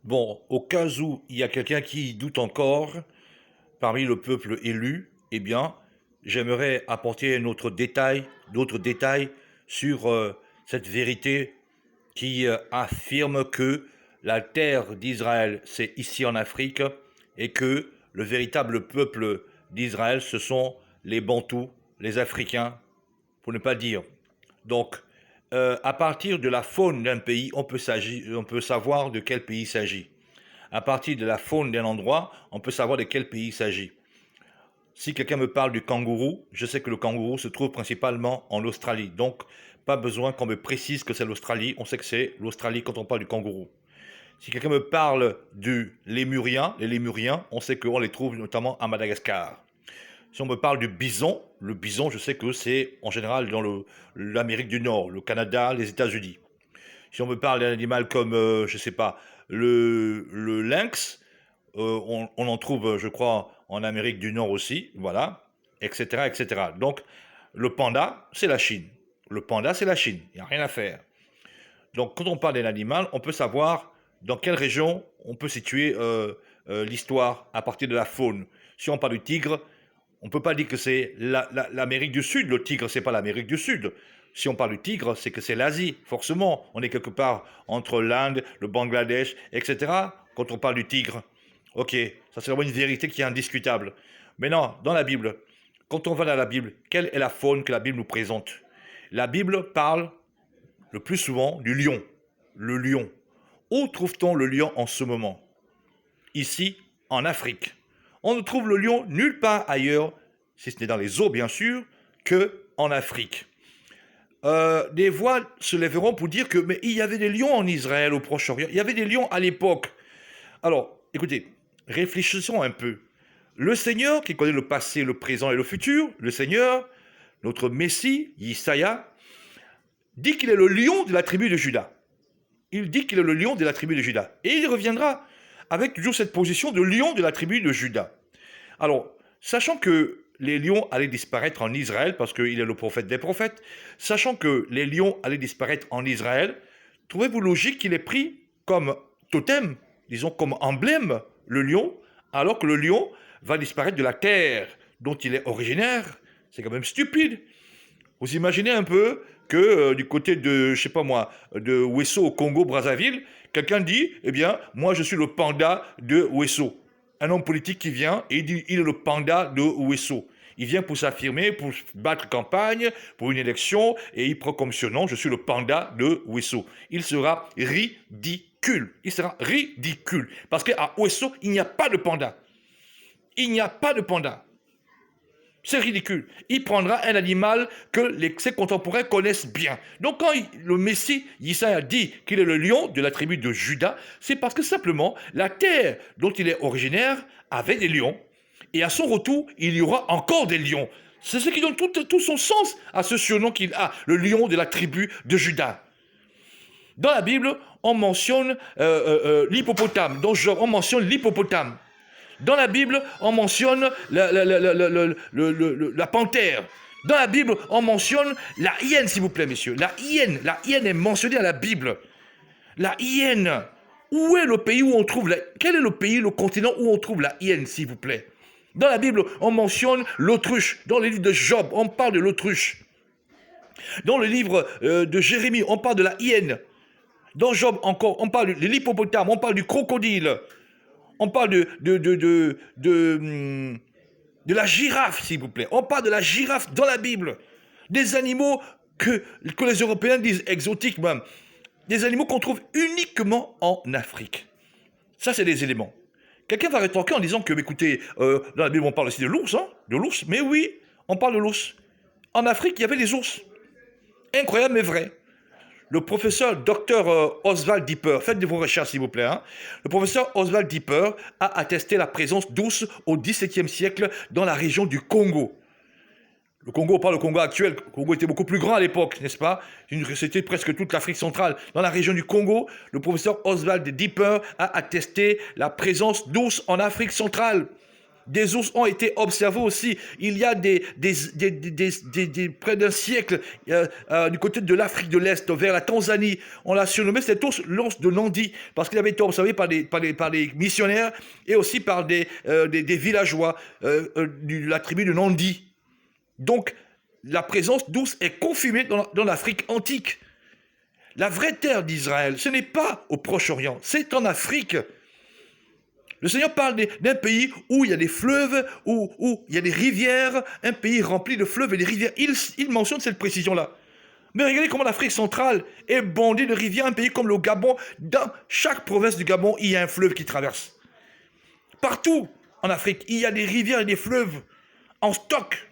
Bon, au cas où il y a quelqu'un qui doute encore parmi le peuple élu, eh bien, j'aimerais apporter d'autres détails sur cette vérité qui affirme que la terre d'Israël, c'est ici en Afrique, et que le véritable peuple d'Israël, ce sont les Bantous, les Africains, pour ne pas dire. Donc, à partir de la faune d'un pays, on peut savoir de quel pays il s'agit. À partir de la faune d'un endroit, on peut savoir de quel pays il s'agit. Si quelqu'un me parle du kangourou, je sais que le kangourou se trouve principalement en Australie. Donc, pas besoin qu'on me précise que c'est l'Australie. On sait que c'est l'Australie quand on parle du kangourou. Si quelqu'un me parle du lémurien, les lémuriens, on sait qu'on les trouve notamment à Madagascar. Si on me parle du bison, le bison, je sais que c'est en général dans l'Amérique du Nord, le Canada, les États-Unis. Si on me parle d'un animal comme, je sais pas, le lynx, on en trouve, je crois, en Amérique du Nord aussi, voilà, etc., etc. Donc, le panda, c'est la Chine. Le panda, c'est la Chine. Il n'y a rien à faire. Donc, quand on parle d'un animal, on peut savoir dans quelle région on peut situer l'histoire à partir de la faune. Si on parle du tigre, on ne peut pas dire que c'est l'Amérique du Sud. Le tigre, c'est pas l'Amérique du Sud. Si on parle du tigre, c'est que c'est l'Asie, forcément. On est quelque part entre l'Inde, le Bangladesh, etc. Quand on parle du tigre. Ok, ça c'est vraiment une vérité qui est indiscutable. Maintenant, dans la Bible, quand on va dans la Bible, quelle est la faune que la Bible nous présente? La Bible parle le plus souvent du lion. Le lion. Où trouve-t-on le lion en ce moment? Ici, en Afrique. On ne trouve le lion nulle part ailleurs, si ce n'est dans les eaux bien sûr, que en Afrique. Des voix se lèveront pour dire que mais il y avait des lions en Israël, au Proche-Orient. Il y avait des lions à l'époque. Alors, écoutez, réfléchissons un peu. Le Seigneur, qui connaît le passé, le présent et le futur, le Seigneur, notre Messie, Isaïa, dit qu'il est le lion de la tribu de Juda. Il dit qu'il est le lion de la tribu de Juda. Et il reviendra avec toujours cette position de lion de la tribu de Juda. Alors, sachant que les lions allaient disparaître en Israël, parce qu'il est le prophète des prophètes, sachant que les lions allaient disparaître en Israël, trouvez-vous logique qu'il ait pris comme totem, disons comme emblème, le lion, alors que le lion va disparaître de la terre dont il est originaire? C'est quand même stupide. Vous imaginez un peu que du côté de, je sais pas moi, de Wesso au Congo, Brazzaville, quelqu'un dit, eh bien, moi je suis le panda de Wesso. Un homme politique qui vient et il dit, il est le panda de Wesso. Il vient pour s'affirmer, pour battre campagne, pour une élection, et il prend comme surnom, je suis le panda de Wesso. Il sera ridicule. Il sera ridicule. Parce qu'à Wesso, il n'y a pas de panda. Il n'y a pas de panda. C'est ridicule. Il prendra un animal que ses contemporains connaissent bien. Donc quand le Messie, Isaïe a dit qu'il est le lion de la tribu de Juda, c'est parce que simplement la terre dont il est originaire avait des lions. Et à son retour, il y aura encore des lions. C'est ce qui donne tout son sens à ce surnom qu'il a, le lion de la tribu de Juda. Dans la Bible, on mentionne l'hippopotame. Dans Job, on mentionne l'hippopotame. Dans la Bible, on mentionne la panthère. Dans la Bible, on mentionne la hyène, s'il vous plaît, messieurs. La hyène est mentionnée dans la Bible. La hyène. Où est le pays où on trouve Quel est le pays, le continent où on trouve la hyène, s'il vous plaît? Dans la Bible, on mentionne l'autruche. Dans le livre de Job, on parle de l'autruche. Dans le livre de Jérémie, on parle de la hyène. Dans Job encore, on parle de l'hippopotame, on parle du crocodile. On parle de la girafe, s'il vous plaît. On parle de la girafe dans la Bible. Des animaux que les Européens disent exotiques même. Des animaux qu'on trouve uniquement en Afrique. Ça, c'est des éléments. Quelqu'un va rétorquer en disant que, écoutez, dans la Bible, on parle aussi de l'ours, hein, de l'ours. Mais oui, on parle de l'ours. En Afrique, il y avait des ours. Incroyable, mais vrai. Le professeur Dr Oswald Dipper, faites de vos recherches s'il vous plaît, hein. Le professeur Oswald Dipper a attesté la présence d'ours au XVIIe siècle dans la région du Congo. Le Congo, pas le Congo actuel, le Congo était beaucoup plus grand à l'époque, n'est-ce pas? C'était presque toute l'Afrique centrale. Dans la région du Congo, le professeur Oswald Dipper a attesté la présence d'ours en Afrique centrale. des ours ont été observés aussi. Il y a près d'un siècle, du côté de l'Afrique de l'Est, vers la Tanzanie, on l'a surnommé cet ours l'ours de Nandi, parce qu'il avait été observé par des missionnaires et aussi par des villageois de la tribu de Nandi. Donc, la présence d'ours est confirmée dans l'Afrique antique. La vraie terre d'Israël, ce n'est pas au Proche-Orient, c'est en Afrique. Le Seigneur parle d'un pays où il y a des fleuves, où il y a des rivières, un pays rempli de fleuves et de rivières. Il mentionne cette précision-là. Mais regardez comment l'Afrique centrale est bondée de rivières, un pays comme le Gabon. Dans chaque province du Gabon, il y a un fleuve qui traverse. Partout en Afrique, il y a des rivières et des fleuves en stock.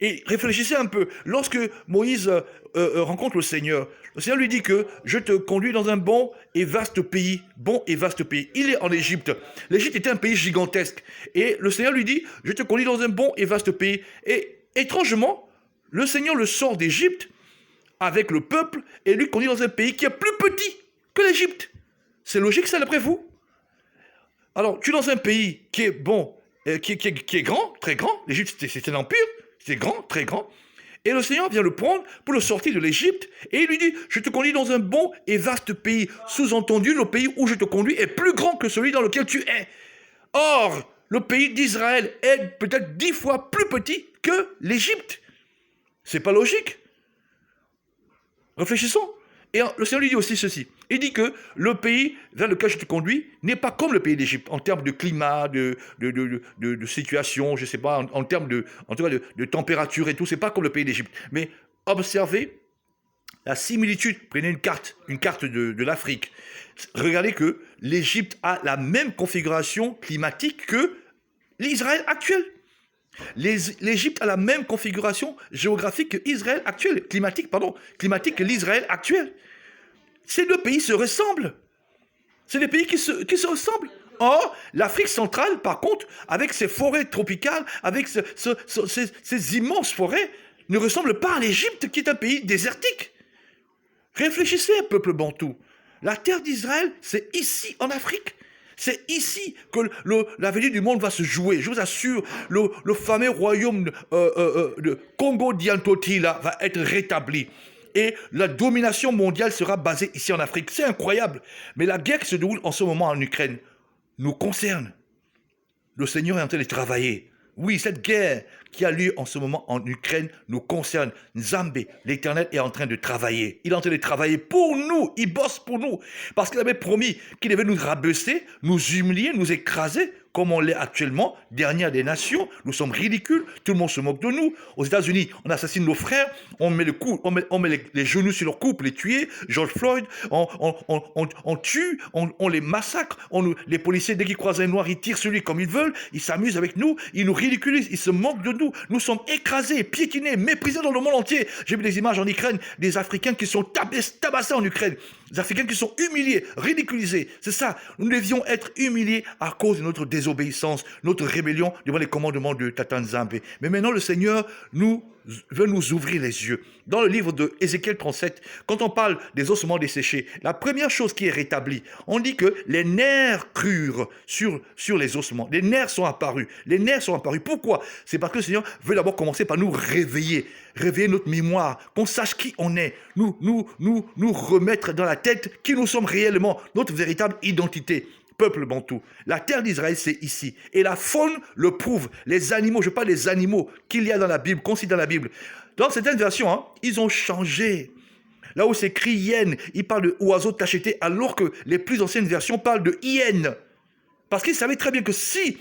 Et réfléchissez un peu. Lorsque Moïse rencontre le Seigneur lui dit que je te conduis dans un bon et vaste pays. Bon et vaste pays. Il est en Égypte. L'Égypte était un pays gigantesque. Et le Seigneur lui dit, je te conduis dans un bon et vaste pays. Et étrangement, le Seigneur le sort d'Égypte avec le peuple et lui conduit dans un pays qui est plus petit que l'Égypte. C'est logique ça d'après vous? Alors, tu es dans un pays qui est bon, qui est grand, très grand. L'Égypte, c'était un empire. C'était grand, très grand. Et le Seigneur vient le prendre pour le sortir de l'Égypte et il lui dit, je te conduis dans un bon et vaste pays. Sous-entendu, le pays où je te conduis est plus grand que celui dans lequel tu es. Or, le pays d'Israël est peut-être 10 fois plus petit que l'Égypte. C'est pas logique. Réfléchissons. Et le Seigneur lui dit aussi ceci. Il dit que le pays vers lequel je te conduis n'est pas comme le pays d'Égypte en termes de climat, de situation, je ne sais pas, en termes de température et tout. C'est pas comme le pays d'Égypte. Mais observez la similitude. Prenez une carte de l'Afrique. Regardez que l'Égypte a la même configuration climatique que l'Israël actuel. L'Égypte a la même configuration géographique que l'Israël actuel, climatique que l'Israël actuel. Ces deux pays se ressemblent. C'est des pays qui se ressemblent. Or, l'Afrique centrale, par contre, avec ses forêts tropicales, avec ces immenses forêts, ne ressemble pas à l'Égypte, qui est un pays désertique. Réfléchissez, peuple bantou. La terre d'Israël, c'est ici, en Afrique. C'est ici que l'avenir du monde va se jouer. Je vous assure, le fameux royaume de Congo-Diantoti va être rétabli. Et la domination mondiale sera basée ici en Afrique. C'est incroyable. Mais la guerre qui se déroule en ce moment en Ukraine nous concerne. Le Seigneur est en train de travailler. Oui, cette guerre qui a lieu en ce moment en Ukraine nous concerne. Nzambé, l'Éternel, est en train de travailler. Il est en train de travailler pour nous. Il bosse pour nous. Parce qu'il avait promis qu'il devait nous rabaisser, nous humilier, nous écraser, comme on l'est actuellement, dernière des nations. Nous sommes ridicules. Tout le monde se moque de nous. Aux États-Unis, on assassine nos frères. On met les genoux sur leur cou pour les tuer. George Floyd, on tue, on les massacre. Les policiers, dès qu'ils croisent un noir, ils tirent sur lui comme ils veulent. Ils s'amusent avec nous. Ils nous ridiculisent. Ils se moquent de nous. Nous sommes écrasés, piétinés, méprisés dans le monde entier. J'ai vu des images en Ukraine, des Africains qui sont tabassés en Ukraine. Des Africains qui sont humiliés, ridiculisés. C'est ça. Nous devions être humiliés à cause de notre désobéissance, notre rébellion devant les commandements de Tata Nzambé. Mais maintenant, le Seigneur veut nous ouvrir les yeux. Dans le livre de Ézéchiel 37, quand on parle des ossements desséchés, la première chose qui est rétablie, on dit que les nerfs crurent sur les ossements. Les nerfs sont apparus. Les nerfs sont apparus. Pourquoi? C'est parce que le Seigneur veut d'abord commencer par nous réveiller notre mémoire, qu'on sache qui on est, nous remettre dans la tête qui nous sommes réellement, notre véritable identité. Peuple bantou. La terre d'Israël, c'est ici. Et la faune le prouve. Les animaux, je parle des animaux qu'il y a dans la Bible, qu'on cite dans la Bible. Dans certaines versions, ils ont changé. Là où c'est écrit hyène, ils parlent de oiseaux tachetés, alors que les plus anciennes versions parlent de hyène. Parce qu'ils savaient très bien que si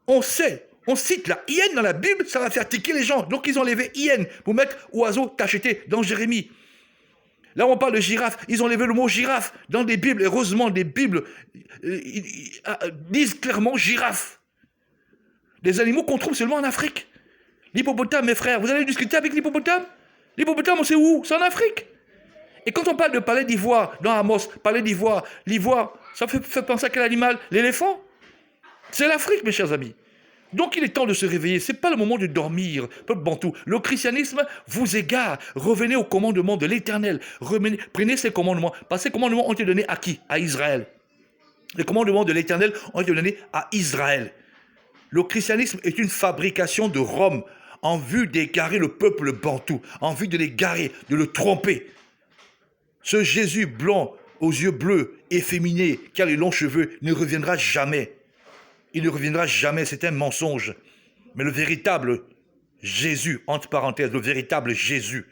on cite la hyène dans la Bible, ça va faire tiquer les gens. Donc ils ont enlevé hyène pour mettre oiseaux tachetés dans Jérémie. Là, on parle de girafe. Ils ont enlevé le mot girafe dans des Bibles. Heureusement, des Bibles disent clairement girafe. Des animaux qu'on trouve seulement en Afrique. L'hippopotame, mes frères, vous allez discuter avec l'hippopotame? L'hippopotame, on sait où? C'est en Afrique. Et quand on parle de palais d'ivoire, dans Amos, palais d'ivoire, l'ivoire, ça fait penser à quel animal? L'éléphant? C'est l'Afrique, mes chers amis. Donc il est temps de se réveiller, ce n'est pas le moment de dormir, peuple bantou. Le christianisme vous égare, revenez au commandement de l'Éternel, prenez ces commandements, parce que ces commandements ont été donnés à qui? À Israël. Les commandements de l'Éternel ont été donnés à Israël. Le christianisme est une fabrication de Rome en vue d'égarer le peuple bantou, en vue de l'égarer, de le tromper. Ce Jésus blanc aux yeux bleus, efféminé, qui a les longs cheveux, ne reviendra jamais. Il ne reviendra jamais, c'est un mensonge. Mais le véritable Jésus, entre parenthèses, le véritable Jésus,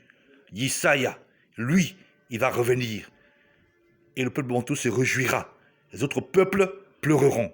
Yesaya, lui, il va revenir. Et le peuple bantou se réjouira. Les autres peuples pleureront.